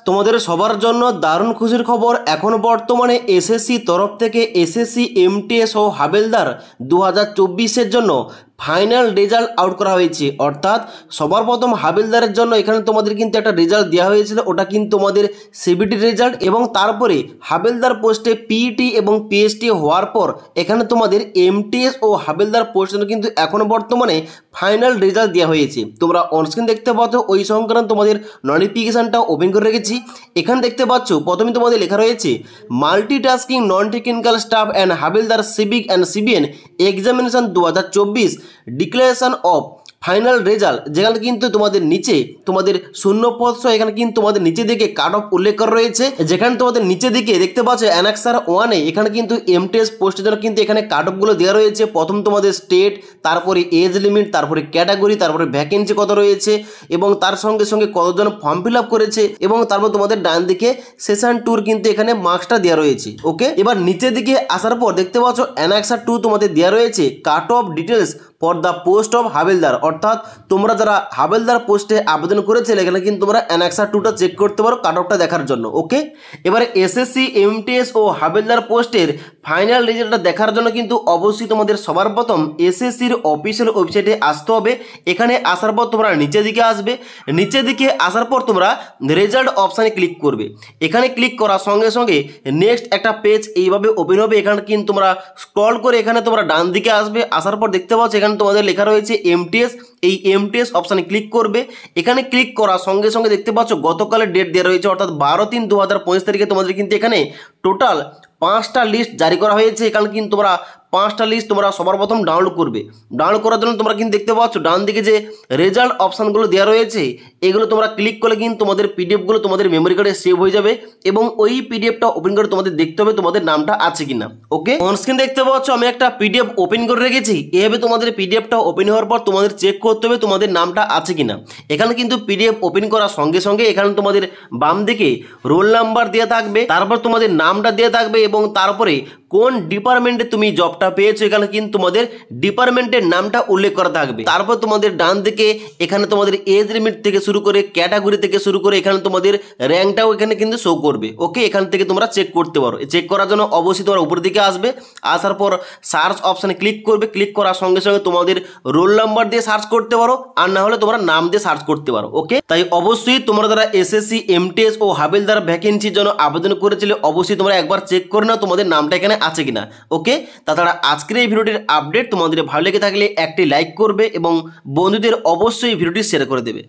তোমাদের সবার জন্য দারুণ খুশির খবর। এখন বর্তমানে এসএসসি তরফ থেকে এসএসসি এমটিএস ও হাবেলদার 2024-এর জন্য ফাইনাল রেজাল্ট আউট করা হয়েছে। অর্থাৎ সবার প্রথম হাবেলদারের জন্য এখানে তোমাদের কিন্তু একটা রেজাল্ট দেওয়া হয়েছিল, ওটা কিন্তু তোমাদের সিবিটি রেজাল্ট। এবং তারপরে হাবেলদার পোস্টে পিইটি এবং পিএসটি হওয়ার পর এখানে তোমাদের এমটিএস ও হাবেলদার পোস্টে কিন্তু এখনও বর্তমানে ফাইনাল রেজাল্ট দেওয়া হয়েছে। তোমরা অনস্ক্রিন দেখতে পাচ্ছ ওই সংক্রান্ত তোমাদের নোটিফিকেশানটা ওপেন করে রেখেছি। এখানে দেখতে পাচ্ছ প্রথমে তোমাদের লেখা রয়েছে multitasking non technical staff and Havaldar সিভিক and CBN examination 2024 declaration of final result, যেখানে কিন্তু তোমাদের নিচে তোমাদের শূন্য পদ এখানে কিন্তু তোমাদের নিচে দিকে কাট অফ উল্লেখ করা রয়েছে। যেখানে তোমাদের নিচে দিকে দেখতে পাচ্ছ অ্যানেক্সার 1-এ এখানে কিন্তু এমটিএস পোস্টের জন্য কিন্তু এখানে কাট অফগুলো দেওয়া রয়েছে। প্রথম তোমাদের স্টেট, তারপরে এজ লিমিট, তারপরে ক্যাটাগরি, তারপরে ভ্যাকেন্সি কত রয়েছে এবং তার সঙ্গে সঙ্গে কতজন ফর্ম ফিল আপ করেছে এবং তারপর তোমাদের ডান দিকে সেশন 2 কিন্তু এখানে মার্কসটা দেওয়া রয়েছে। ওকে, এবার নিচের দিকে আসার পর দেখতে পাচ্ছ অ্যানেক্সার 2 তোমাদের দেওয়া রয়েছে cut off details for the post of Havaldar. অর্থাৎ তোমরা যারা হাবেলদার পোস্টে আবেদন করেছিলে এখানে কিন্তু তোমরা অ্যানেক্সার 2টা চেক করতে পারো কাট অফটা দেখার জন্য। ওকে, এবারে এসএসসি এমটিএস ও হাবেলদার পোস্টের ফাইনাল রেজাল্টটা দেখার জন্য কিন্তু অবশ্যই তোমাদের সবার প্রথম এসএসসির অফিসিয়াল ওয়েবসাইটে আসতে হবে। এখানে আসার পর তোমরা নিচের দিকে আসবে, নিচের দিকে আসার পর তোমরা রেজাল্ট অপশানে ক্লিক করবে। এখানে ক্লিক করার সঙ্গে সঙ্গে নেক্সট একটা পেজ এইভাবে ওপেন হবে। এখানে কিন্তু তোমরা স্ক্রল করে এখানে তোমরা ডান দিকে আসবে, আসার পর দেখতে পাচ্ছ এখানে তোমাদের লেখা রয়েছে এমটিএস। এই এমটিএস অপশানে ক্লিক করবে। এখানে ক্লিক করার সঙ্গে সঙ্গে দেখতে পাচ্ছ গতকালের ডেট দেওয়া রয়েছে, অর্থাৎ 12/3/2025 তারিখে তোমাদের কিন্তু এখানে টোটাল 5টা লিস্ট জারি করা হয়েছে। এখানে কিন্তু তোমরা 5টা লিস্ট তোমরা সবার প্রথম ডাউনলোড করবে। ডাউনলোড করার জন্য তোমরা কিন্তু দেখতে পাচ্ছ ডান দিকে যে রেজাল্ট অপশানগুলো দেওয়া রয়েছে এগুলো তোমরা ক্লিক করলে কিন্তু তোমাদের পিডিএফগুলো তোমাদের মেমোরি কার্ডে সেভ হয়ে যাবে এবং ওই পিডিএফটা ওপেন করে তোমাদের দেখতে হবে তোমাদের নামটা আছে কিনা। ওকে, অনস্ক্রিন দেখতে পাচ্ছ আমি একটা পিডিএফ ওপেন করে রেখেছি। এভাবে তোমাদের পিডিএফটা ওপেন হওয়ার পর তোমাদের চেক করতে হবে তোমাদের নামটা আছে কিনা। এখানে কিন্তু পিডিএফ ওপেন করার সঙ্গে সঙ্গে এখানে তোমাদের বাম দিকে রোল নাম্বার দেওয়া থাকবে, তারপর তোমাদের নামটা দেওয়া থাকবে এবং তারপরে কোন ডিপার্টমেন্টে তুমি জবটা পেয়েছো এখানে কিন্তু তোমাদের ডিপার্টমেন্টের নামটা উল্লেখ করা থাকবে। তারপর তোমাদের ডান দিকে এখানে তোমাদের এজ লিমিট থেকে শুরু করে ক্যাটাগরি থেকে শুরু করে এখানে তোমাদের র্যাঙ্কটাও এখানে কিন্তু শো করবে। ওকে, এখান থেকে তোমরা চেক করতে পারো। চেক করার জন্য অবশ্যই তোমরা উপর দিকে আসবে, আসার পর সার্চ অপশানে ক্লিক করবে। ক্লিক করার সঙ্গে সঙ্গে তোমাদের রোল নাম্বার দিয়ে সার্চ করতে পারো, আর না হলে তোমরা নাম দিয়ে সার্চ করতে পারো। ওকে, তাই অবশ্যই তোমরা যারা এসএসসি এমটিএস ও হাবেলদার ভ্যাকেন্সির জন্য আবেদন করেছিলে অবশ্যই তোমরা একবার চেক করে নাও তোমাদের নামটা এখানে আছে কিনা। ওকে, তাছাড়া আজকের এই ভিডিওটির আপডেট তোমাদের ভালো লেগে থাকলে একটি লাইক করবে এবং বন্ধুদের অবশ্যই ভিডিওটি শেয়ার করে দেবে।